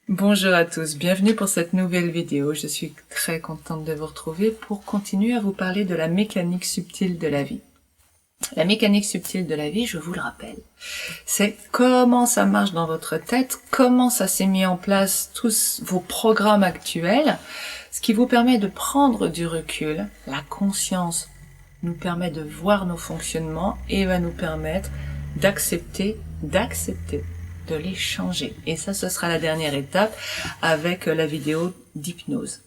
Bonjour à tous, bienvenue pour cette nouvelle vidéo. Je suis très contente de vous retrouver pour continuer à vous parler de la mécanique subtile de la vie. La mécanique subtile de la vie, je vous le rappelle, c'est comment ça marche dans votre tête, comment ça s'est mis en place, tous vos programmes actuels, ce qui vous permet de prendre du recul. La conscience nous permet de voir nos fonctionnements et va nous permettre d'accepter de les changer. Et ça, ce sera la dernière étape avec la vidéo d'hypnose.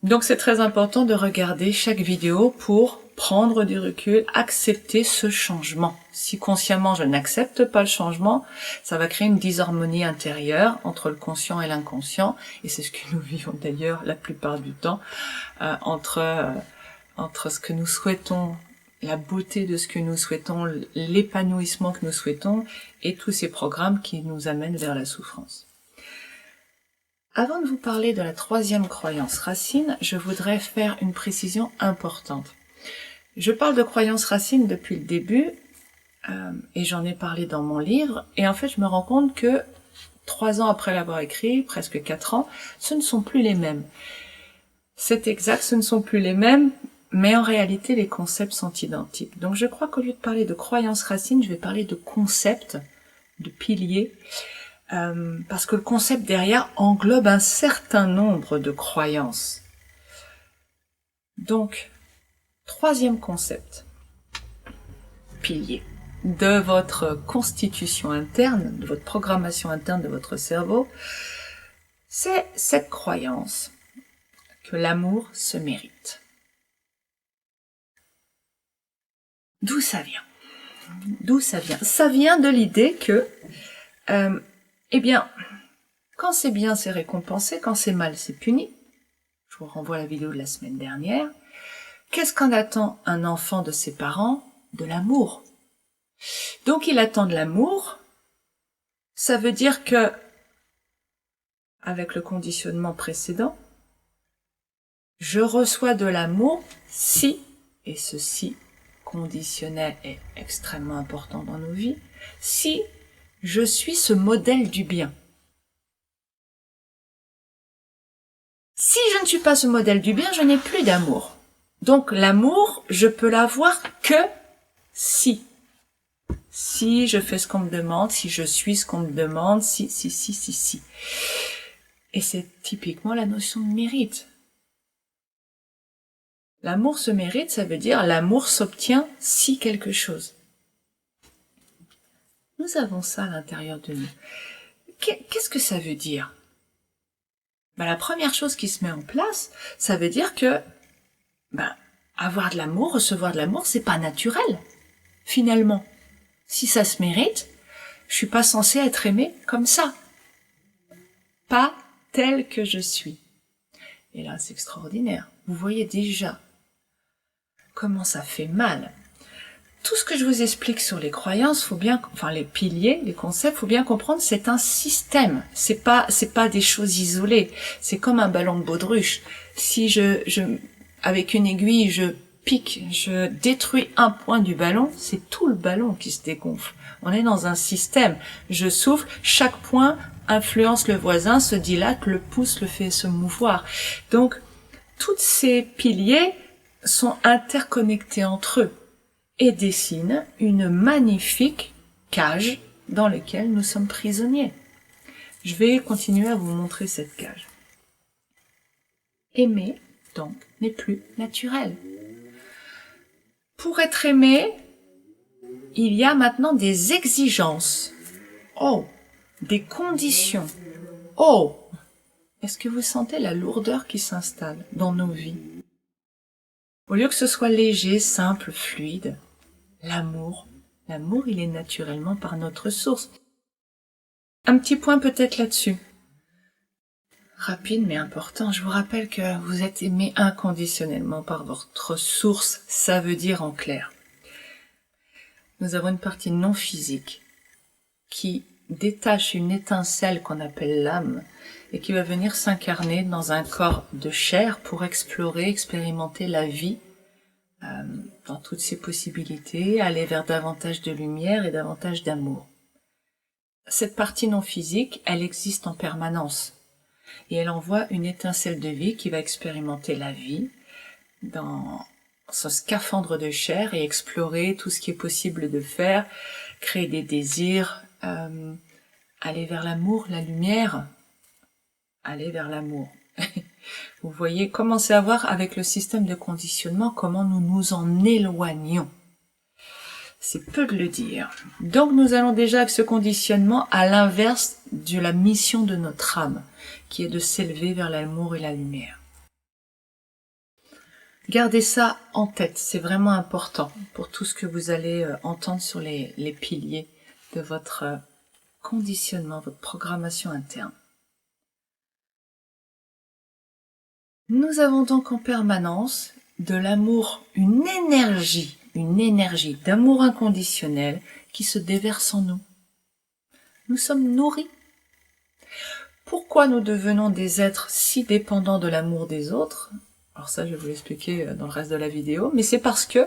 Donc c'est très important de regarder chaque vidéo pour prendre du recul, accepter ce changement. Si consciemment je n'accepte pas le changement, ça va créer une disharmonie intérieure entre le conscient et l'inconscient, et c'est ce que nous vivons d'ailleurs la plupart du temps, entre ce que nous souhaitons, la beauté de ce que nous souhaitons, l'épanouissement que nous souhaitons, et tous ces programmes qui nous amènent vers la souffrance. Avant de vous parler de la troisième croyance racine, je voudrais faire une précision importante. Je parle de croyance racine depuis le début, et j'en ai parlé dans mon livre, et en fait je me rends compte que 3 ans après l'avoir écrit, presque 4 ans, ce ne sont plus les mêmes. C'est exact, ce ne sont plus les mêmes, mais en réalité les concepts sont identiques. Donc je crois qu'au lieu de parler de croyance racine, je vais parler de concepts, de piliers, parce que le concept derrière englobe un certain nombre de croyances. Donc, troisième concept, pilier de votre constitution interne, de votre programmation interne de votre cerveau, c'est cette croyance que l'amour se mérite. D'où ça vient? D'où ça vient? Ça vient de l'idée que, eh bien, quand c'est bien, c'est récompensé, quand c'est mal, c'est puni. Je vous renvoie à la vidéo de la semaine dernière. Qu'est-ce qu'en attend un enfant de ses parents? De l'amour. Donc il attend de l'amour. Ça veut dire que, avec le conditionnement précédent, je reçois de l'amour si, et ceci conditionnel est extrêmement important dans nos vies, si je suis ce modèle du bien. Si je ne suis pas ce modèle du bien, je n'ai plus d'amour. Donc l'amour, je peux l'avoir que si. Si je fais ce qu'on me demande, si je suis ce qu'on me demande, si. Et c'est typiquement la notion de mérite. L'amour se mérite, ça veut dire l'amour s'obtient si quelque chose. Nous avons ça à l'intérieur de nous. Qu'est-ce que ça veut dire? La première chose qui se met en place, ça veut dire que avoir de l'amour, recevoir de l'amour, c'est pas naturel. Finalement, si ça se mérite, je suis pas censée être aimée comme ça. Pas tel que je suis. Et là, c'est extraordinaire. Vous voyez déjà comment ça fait mal. Tout ce que je vous explique sur les croyances, les piliers, les concepts, faut bien comprendre, c'est un système. C'est pas des choses isolées. C'est comme un ballon de baudruche. Si avec une aiguille, je pique, je détruis un point du ballon, c'est tout le ballon qui se dégonfle. On est dans un système. Je souffle, chaque point influence le voisin, se dilate, le pouce le fait se mouvoir. Donc, tous ces piliers sont interconnectés entre eux et dessinent une magnifique cage dans laquelle nous sommes prisonniers. Je vais continuer à vous montrer cette cage. Aimer, donc, n'est plus naturel. Pour être aimé, il y a maintenant des exigences. Oh, des conditions. Oh, est-ce que vous sentez la lourdeur qui s'installe dans nos vies? Au lieu que ce soit léger, simple, fluide, l'amour, il est naturellement par notre source. Un petit point peut-être là-dessus. Rapide mais important, je vous rappelle que vous êtes aimé inconditionnellement par votre source, ça veut dire en clair. Nous avons une partie non physique qui détache une étincelle qu'on appelle l'âme et qui va venir s'incarner dans un corps de chair pour expérimenter la vie dans toutes ses possibilités, aller vers davantage de lumière et davantage d'amour. cette partie non physique, elle existe en permanence. Et elle envoie une étincelle de vie qui va expérimenter la vie dans ce scaphandre de chair et explorer tout ce qui est possible de faire, créer des désirs, aller vers l'amour, la lumière, aller vers l'amour. Vous voyez, commencez à voir avec le système de conditionnement comment nous nous en éloignons. C'est peu de le dire. Donc nous allons déjà avec ce conditionnement à l'inverse de la mission de notre âme, qui est de s'élever vers l'amour et la lumière. Gardez ça en tête, c'est vraiment important pour tout ce que vous allez entendre sur les piliers de votre conditionnement, votre programmation interne. Nous avons donc en permanence de l'amour, une énergie d'amour inconditionnel qui se déverse en nous. Nous sommes nourris. Pourquoi nous devenons des êtres si dépendants de l'amour des autres? Alors ça, je vais vous l'expliquer dans le reste de la vidéo, mais c'est parce que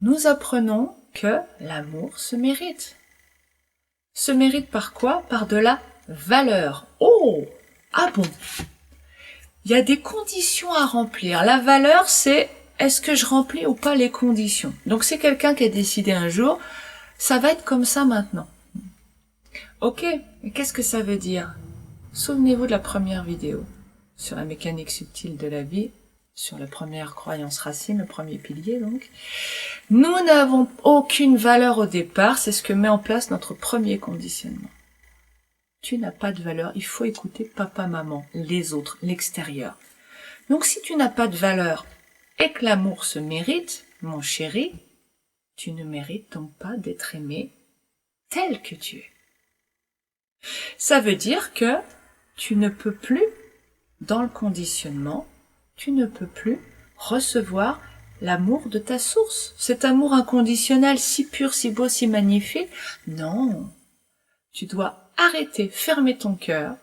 nous apprenons que l'amour se mérite. Se mérite par quoi? Par de la valeur. Oh! Ah bon? Il y a des conditions à remplir. La valeur, c'est est-ce que je remplis ou pas les conditions? Donc c'est quelqu'un qui a décidé un jour, ça va être comme ça maintenant. Ok, mais qu'est-ce que ça veut dire? Souvenez-vous de la première vidéo sur la mécanique subtile de la vie, sur la première croyance racine, le premier pilier donc. Nous n'avons aucune valeur au départ, c'est ce que met en place notre premier conditionnement. Tu n'as pas de valeur, il faut écouter papa, maman, les autres, l'extérieur. Donc si tu n'as pas de valeur et que l'amour se mérite, mon chéri, tu ne mérites donc pas d'être aimé tel que tu es. Ça veut dire que tu ne peux plus, dans le conditionnement, tu ne peux plus recevoir l'amour de ta source. Cet amour inconditionnel, si pur, si beau, si magnifique. Non, tu dois arrêter, fermer ton cœur.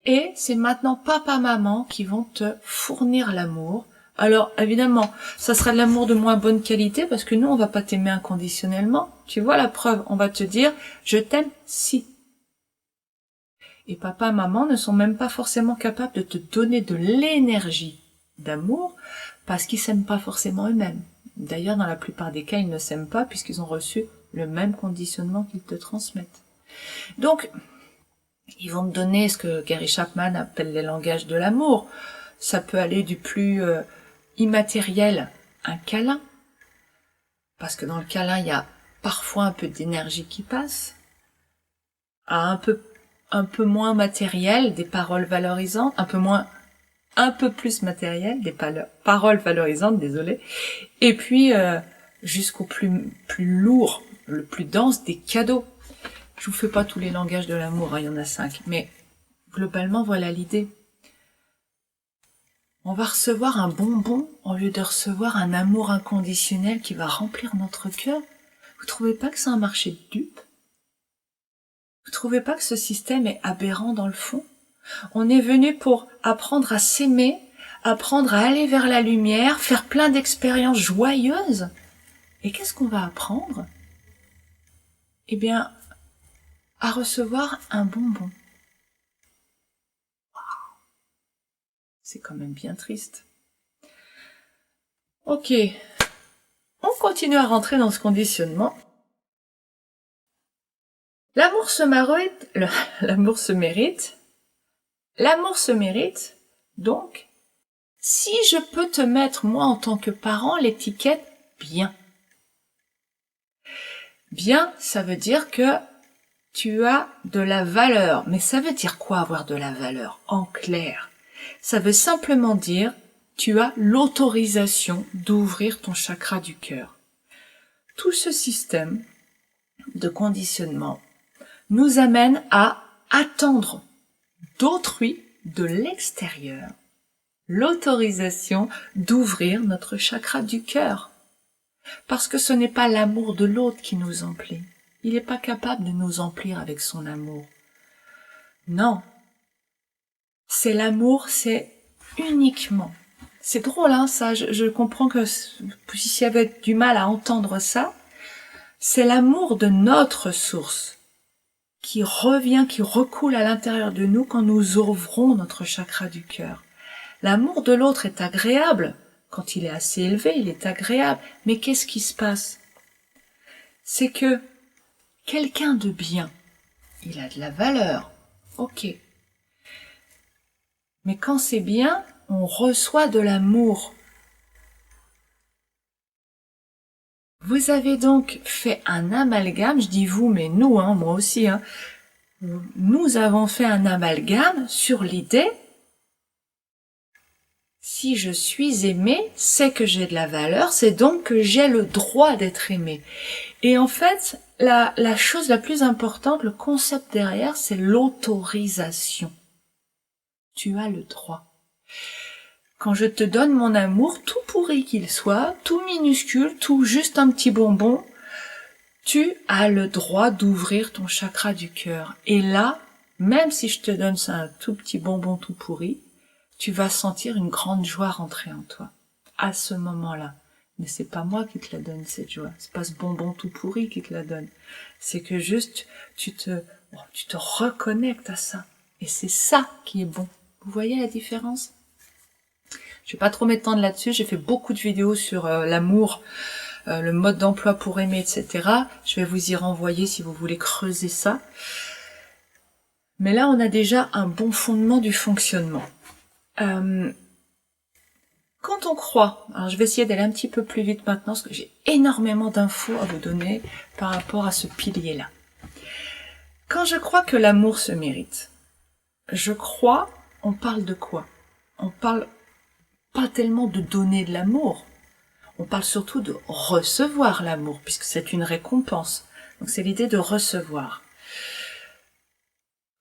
Et c'est maintenant papa, maman qui vont te fournir l'amour. Alors, évidemment, ça sera de l'amour de moins bonne qualité parce que nous, on va pas t'aimer inconditionnellement. Tu vois la preuve, on va te dire, je t'aime si. Et papa, maman ne sont même pas forcément capables de te donner de l'énergie d'amour parce qu'ils s'aiment pas forcément eux-mêmes. D'ailleurs, dans la plupart des cas, ils ne s'aiment pas puisqu'ils ont reçu le même conditionnement qu'ils te transmettent. Donc, ils vont te donner ce que Gary Chapman appelle les langages de l'amour. Ça peut aller du plus immatériel, un câlin, parce que dans le câlin, il y a parfois un peu d'énergie qui passe, à un peu moins matériel, des paroles valorisantes, un peu plus matériel, des paroles valorisantes, désolé, et puis jusqu'au plus lourd, le plus dense, des cadeaux. Je vous fais pas tous les langages de l'amour, hein, il y en a 5, mais globalement, voilà l'idée. On va recevoir un bonbon au lieu de recevoir un amour inconditionnel qui va remplir notre cœur. Vous trouvez pas que c'est un marché de dupes? Vous trouvez pas que ce système est aberrant dans le fond? On est venu pour apprendre à s'aimer, apprendre à aller vers la lumière, faire plein d'expériences joyeuses. Et qu'est-ce qu'on va apprendre? Eh bien, à recevoir un bonbon. C'est quand même bien triste. Ok, on continue à rentrer dans ce conditionnement. L'amour se mérite. L'amour se mérite. Donc, si je peux te mettre, moi, en tant que parent, l'étiquette bien. Bien, ça veut dire que tu as de la valeur. Mais ça veut dire quoi avoir de la valeur? En clair, ça veut simplement dire tu as l'autorisation d'ouvrir ton chakra du cœur. Tout ce système de conditionnement nous amène à attendre d'autrui, de l'extérieur, l'autorisation d'ouvrir notre chakra du cœur. Parce que ce n'est pas l'amour de l'autre qui nous emplit. Il n'est pas capable de nous emplir avec son amour. Non. C'est l'amour, c'est uniquement. C'est drôle, hein, ça. Je comprends que vous puissiez avoir du mal à entendre ça. C'est l'amour de notre source qui revient, qui recoule à l'intérieur de nous quand nous ouvrons notre chakra du cœur. L'amour de l'autre est agréable. Quand il est assez élevé, il est agréable. Mais qu'est-ce qui se passe? C'est que quelqu'un de bien, il a de la valeur. Ok. Mais quand c'est bien, on reçoit de l'amour. Vous avez donc fait un amalgame, je dis vous, mais nous, moi aussi, nous avons fait un amalgame sur l'idée, si je suis aimé, c'est que j'ai de la valeur, c'est donc que j'ai le droit d'être aimé. Et en fait, la chose la plus importante, le concept derrière, c'est l'autorisation. Tu as le droit. Quand je te donne mon amour, tout pourri qu'il soit, tout minuscule, tout juste un petit bonbon, tu as le droit d'ouvrir ton chakra du cœur. Et là, même si je te donne ça un tout petit bonbon tout pourri, tu vas sentir une grande joie rentrer en toi. À ce moment-là. Mais c'est pas moi qui te la donne, cette joie. C'est pas ce bonbon tout pourri qui te la donne. C'est que juste, tu te reconnectes à ça. Et c'est ça qui est bon. Vous voyez la différence? Je vais pas trop m'étendre là-dessus. J'ai fait beaucoup de vidéos sur l'amour, le mode d'emploi pour aimer, etc. Je vais vous y renvoyer si vous voulez creuser ça. Mais là, on a déjà un bon fondement du fonctionnement. Quand on croit, alors je vais essayer d'aller un petit peu plus vite maintenant, parce que j'ai énormément d'infos à vous donner par rapport à ce pilier-là. Quand je crois que l'amour se mérite, je crois, on parle de quoi? On parle pas tellement de donner de l'amour, on parle surtout de recevoir l'amour, puisque c'est une récompense. Donc c'est l'idée de recevoir.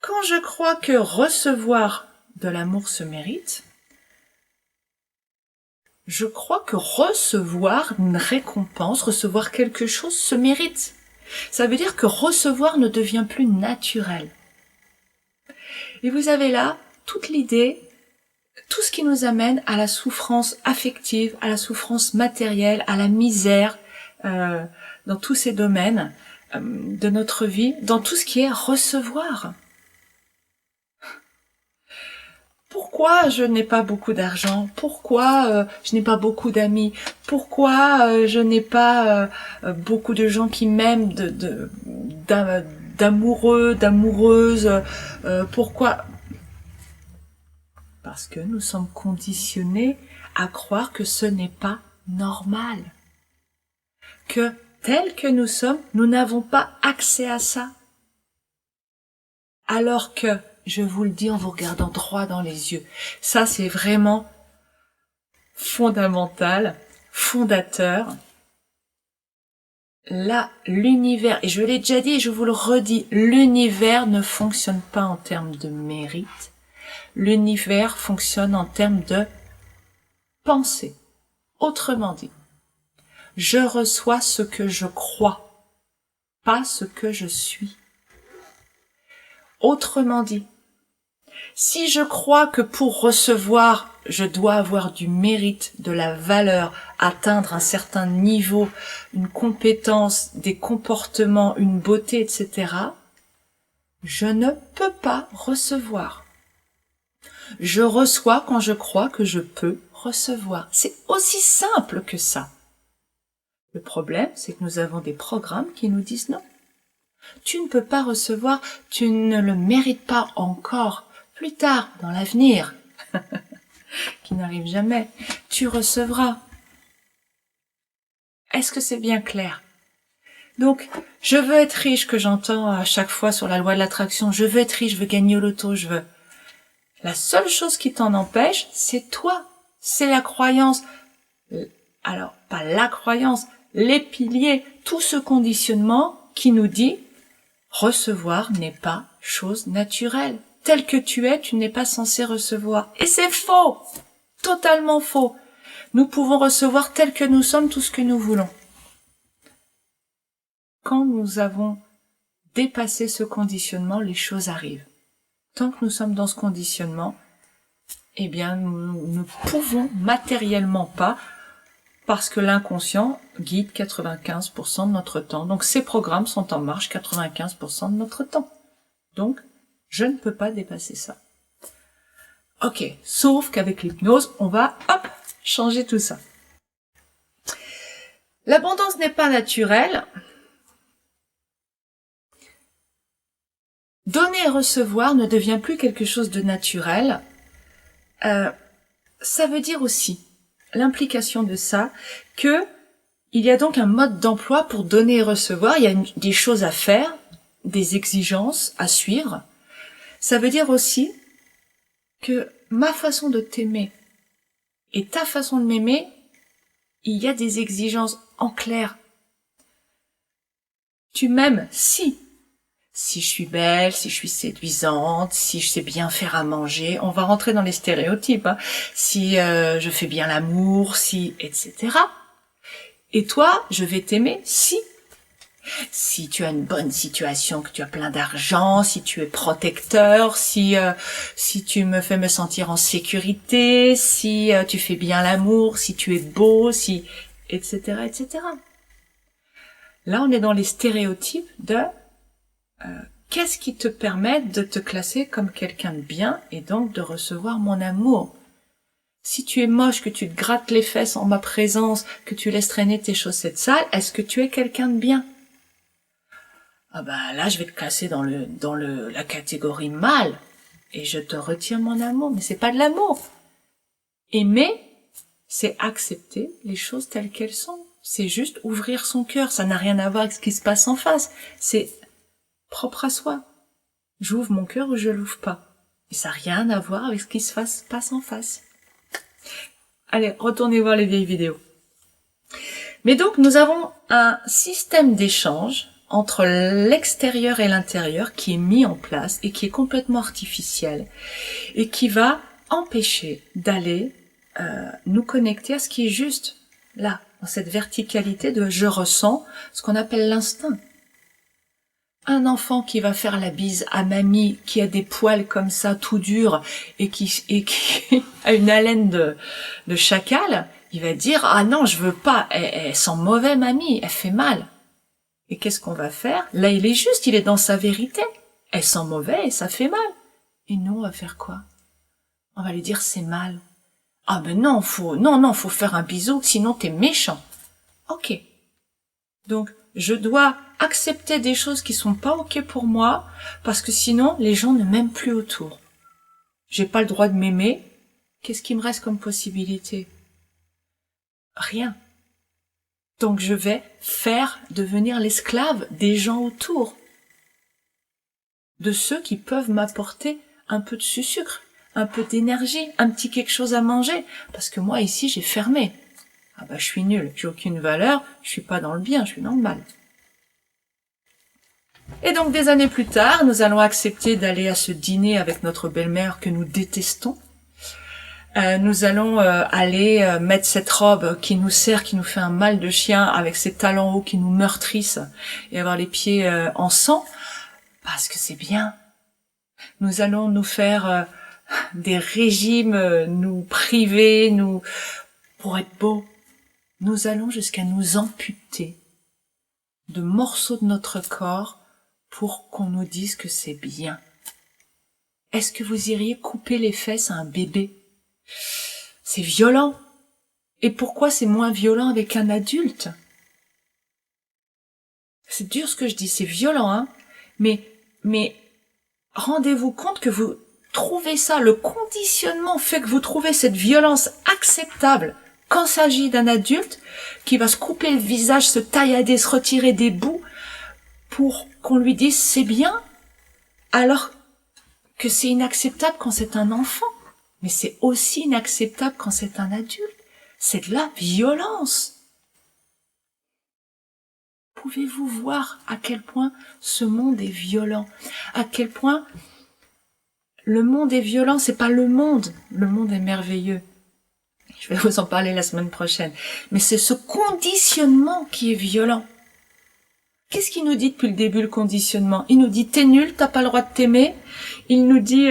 Quand je crois que recevoir de l'amour se mérite, je crois que recevoir une récompense, recevoir quelque chose se mérite. Ça veut dire que recevoir ne devient plus naturel. Et vous avez là toute l'idée, tout ce qui nous amène à la souffrance affective, à la souffrance matérielle, à la misère, dans tous ces domaines de notre vie, dans tout ce qui est recevoir. Pourquoi je n'ai pas beaucoup d'argent? Pourquoi je n'ai pas beaucoup d'amis? Pourquoi je n'ai pas beaucoup de gens qui m'aiment, d'amoureux, d'amoureuses? Pourquoi? Parce que nous sommes conditionnés à croire que ce n'est pas normal. Que tel que nous sommes, nous n'avons pas accès à ça. Alors que, je vous le dis en vous regardant droit dans les yeux, ça c'est vraiment fondamental, fondateur. Là, l'univers, et je l'ai déjà dit et je vous le redis, l'univers ne fonctionne pas en termes de mérite. L'univers fonctionne en termes de pensée. Autrement dit, je reçois ce que je crois, pas ce que je suis. Autrement dit, si je crois que pour recevoir, je dois avoir du mérite, de la valeur, atteindre un certain niveau, une compétence, des comportements, une beauté, etc., je ne peux pas recevoir. Je reçois quand je crois que je peux recevoir. C'est aussi simple que ça. Le problème, c'est que nous avons des programmes qui nous disent non. Tu ne peux pas recevoir, tu ne le mérites pas encore. Plus tard, dans l'avenir, qui n'arrive jamais, tu recevras. Est-ce que c'est bien clair? Donc, je veux être riche, que j'entends à chaque fois sur la loi de l'attraction, je veux être riche, je veux gagner au loto, je veux. La seule chose qui t'en empêche, c'est toi. C'est la croyance. Alors, pas la croyance, les piliers, tout ce conditionnement qui nous dit recevoir n'est pas chose naturelle. Tel que tu es, tu n'es pas censé recevoir. Et c'est faux! Totalement faux. Nous pouvons recevoir tel que nous sommes tout ce que nous voulons. Quand nous avons dépassé ce conditionnement, les choses arrivent. Tant que nous sommes dans ce conditionnement, eh bien, nous ne pouvons matériellement pas parce que l'inconscient guide 95% de notre temps. Donc ces programmes sont en marche 95% de notre temps. Donc, je ne peux pas dépasser ça. Ok, sauf qu'avec l'hypnose, on va, hop, changer tout ça. L'abondance n'est pas naturelle. Donner et recevoir ne devient plus quelque chose de naturel. Ça veut dire aussi, l'implication de ça, que il y a donc un mode d'emploi pour donner et recevoir. Il y a des choses à faire, des exigences à suivre. Ça veut dire aussi que ma façon de t'aimer et ta façon de m'aimer, il y a des exigences en clair. Tu m'aimes si je suis belle, si je suis séduisante, si je sais bien faire à manger, on va rentrer dans les stéréotypes, hein. Si je fais bien l'amour, si, etc. Et toi, je vais t'aimer si tu as une bonne situation, que tu as plein d'argent, si tu es protecteur, si tu me fais me sentir en sécurité, si tu fais bien l'amour, si tu es beau, si, etc., etc. Là, on est dans les stéréotypes de qu'est-ce qui te permet de te classer comme quelqu'un de bien et donc de recevoir mon amour. Si tu es moche, que tu te grattes les fesses en ma présence, que tu laisses traîner tes chaussettes sales, est-ce que tu es quelqu'un de bien? Ah bah là, je vais te classer dans la catégorie mal et je te retire mon amour. Mais c'est pas de l'amour. Aimer, c'est accepter les choses telles qu'elles sont. C'est juste ouvrir son cœur. Ça n'a rien à voir avec ce qui se passe en face. C'est propre à soi. J'ouvre mon cœur ou je l'ouvre pas. Et ça n'a rien à voir avec ce qui se passe en face. Allez, retournez voir les vieilles vidéos. Mais donc, nous avons un système d'échange entre l'extérieur et l'intérieur qui est mis en place et qui est complètement artificiel et qui va empêcher d'aller nous connecter à ce qui est juste là, dans cette verticalité de je ressens, ce qu'on appelle l'instinct. Un enfant qui va faire la bise à mamie, qui a des poils comme ça, tout durs, et qui a une haleine de chacal, il va dire, ah non, je veux pas, elle sent mauvais mamie, elle fait mal. Et qu'est-ce qu'on va faire? Là, il est juste, il est dans sa vérité. Elle sent mauvais et ça fait mal. Et nous, on va faire quoi? On va lui dire, c'est mal. Ah ben non, faut faire un bisou, sinon t'es méchant. Ok. Donc, je dois accepter des choses qui sont pas ok pour moi, parce que sinon, les gens ne m'aiment plus autour. J'ai pas le droit de m'aimer. Qu'est-ce qui me reste comme possibilité? Rien. Donc, je vais devenir l'esclave des gens autour. De ceux qui peuvent m'apporter un peu de sucre, un peu d'énergie, un petit quelque chose à manger. Parce que moi, ici, j'ai fermé. Ah bah, je suis nulle, j'ai aucune valeur, je suis pas dans le bien, je suis dans le mal. Et donc, des années plus tard, nous allons accepter d'aller à ce dîner avec notre belle-mère que nous détestons. Nous allons aller mettre cette robe qui nous sert, qui nous fait un mal de chien, avec ces talons hauts qui nous meurtrissent, et avoir les pieds en sang, parce que c'est bien. Nous allons nous faire des régimes, nous priver, pour être beaux. Nous allons jusqu'à nous amputer de morceaux de notre corps pour qu'on nous dise que c'est bien. Est-ce que vous iriez couper les fesses à un bébé? C'est violent. Et pourquoi c'est moins violent avec un adulte? C'est dur ce que je dis, c'est violent, hein. Mais rendez-vous compte que vous trouvez ça, le conditionnement fait que vous trouvez cette violence acceptable quand il s'agit d'un adulte qui va se couper le visage, se taillader, se retirer des bouts pour qu'on lui dise c'est bien, alors que c'est inacceptable quand c'est un enfant. Mais c'est aussi inacceptable quand c'est un adulte. C'est de la violence. Pouvez-vous voir à quel point ce monde est violent? À quel point le monde est violent? C'est pas le monde. Le monde est merveilleux. Je vais vous en parler la semaine prochaine. Mais c'est ce conditionnement qui est violent. Qu'est-ce qu'il nous dit depuis le début, le conditionnement? Il nous dit, t'es nul, t'as pas le droit de t'aimer. Il nous dit,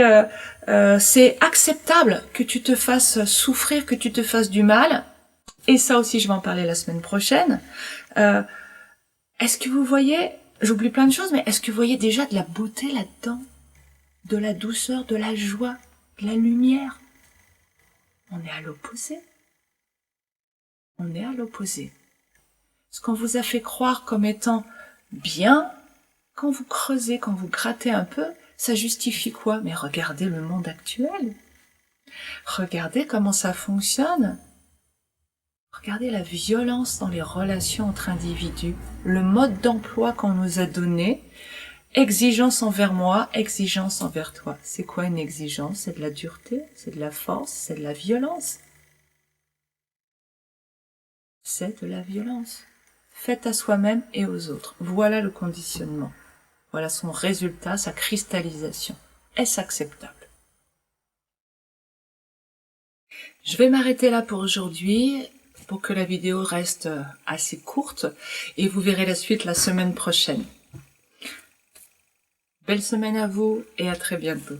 c'est acceptable que tu te fasses souffrir, que tu te fasses du mal. et ça aussi je vais en parler la semaine prochaine, est-ce que vous voyez, j'oublie plein de choses, mais est-ce que vous voyez déjà de la beauté là-dedans? De la douceur, de la joie, de la lumière? On est à l'opposé. On est à l'opposé. Ce qu'on vous a fait croire comme étant bien, quand vous creusez, quand vous grattez un peu, ça justifie quoi? Mais regardez le monde actuel. Regardez comment ça fonctionne. Regardez la violence dans les relations entre individus, le mode d'emploi qu'on nous a donné, exigence envers moi, exigence envers toi. C'est quoi une exigence? C'est de la dureté, c'est de la force, c'est de la violence. C'est de la violence. Faite à soi-même et aux autres. Voilà le conditionnement. Voilà son résultat, sa cristallisation. Est-ce acceptable? Je vais m'arrêter là pour aujourd'hui, pour que la vidéo reste assez courte, et vous verrez la suite la semaine prochaine. Belle semaine à vous et à très bientôt.